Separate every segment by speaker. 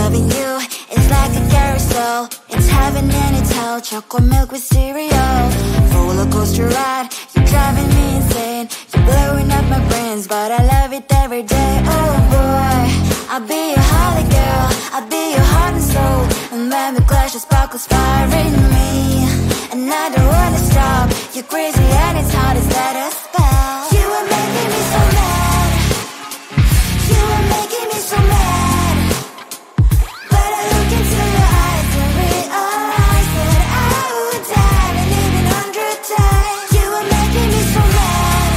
Speaker 1: Loving you is like a carousel. It's heaven and it's hell. Chocolate milk with cereal. Roller coaster ride, you're driving me insane. You're blowing up my brains, but I love it every day. Oh boy, I'll be your holly girl, I'll be your heart and soul. And when we clash, the sparkles fire in me. And I don't wanna stop. You're crazy and it's hard as let a spell. You are making me so mad. You are making me so mad. But I look into your eyes and realize that I would die and even 100 times. You are making me so mad.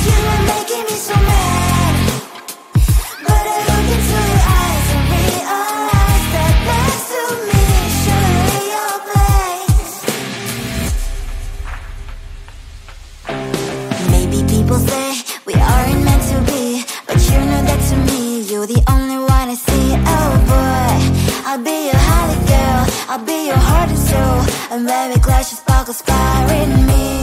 Speaker 1: You are making me so mad. But I look into your eyes and realize that next to me is surely your place. Maybe people say we aren't meant to be, but you know that to me, you're the only one I see. Oh boy, I'll be your holly girl, I'll be your heart and soul. And when we clash, the sparkles fire in me.